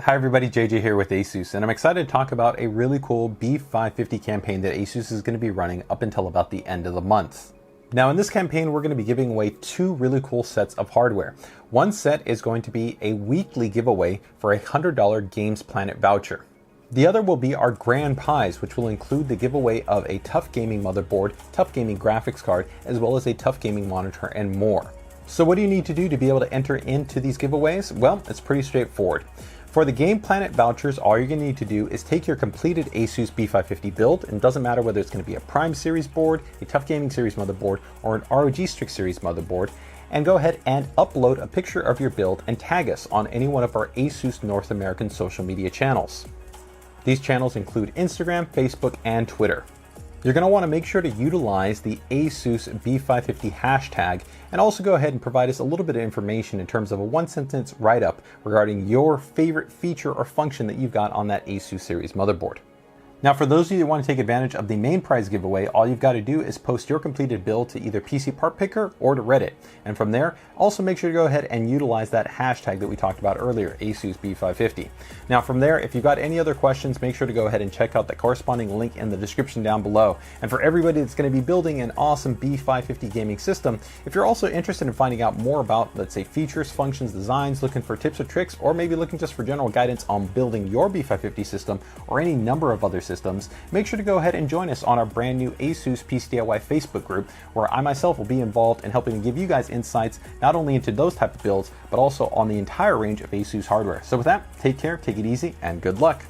Hi everybody, JJ here with ASUS, and I'm excited to talk about a really cool B550 campaign that ASUS is going to be running up until about the end of the month. Now in this campaign, we're going to be giving away two really cool sets of hardware. One set is going to be a weekly giveaway for a $100 Games Planet voucher. The other will be our grand prize, which will include the giveaway of a TUF Gaming motherboard, TUF Gaming graphics card, as well as a TUF Gaming monitor and more. So what do you need to do to be able to enter into these giveaways? Well, it's pretty straightforward. For the Game Planet vouchers, all you're going to need to do is take your completed ASUS B550 build, and it doesn't matter whether it's going to be a Prime Series board, a TUF Gaming Series motherboard, or an ROG Strix Series motherboard, and go ahead and upload a picture of your build and tag us on any one of our ASUS North American social media channels. These channels include Instagram, Facebook, and Twitter. You're going to want to make sure to utilize the ASUS B550 hashtag and also go ahead and provide us a little bit of information in terms of a one-sentence write-up regarding your favorite feature or function that you've got on that ASUS series motherboard. Now for those of you that want to take advantage of the main prize giveaway, all you've got to do is post your completed build to either PC Part Picker or to Reddit. And from there, also make sure to go ahead and utilize that hashtag that we talked about earlier, ASUS B550. Now from there, if you've got any other questions, make sure to go ahead and check out the corresponding link in the description down below. And for everybody that's going to be building an awesome B550 gaming system, if you're also interested in finding out more about, let's say, features, functions, designs, looking for tips or tricks, or maybe looking just for general guidance on building your B550 system or any number of other systems, make sure to go ahead and join us on our brand new ASUS PCDIY Facebook group, where I myself will be involved in helping to give you guys insights not only into those type of builds, but also on the entire range of ASUS hardware. So with that, take care, take it easy, and good luck.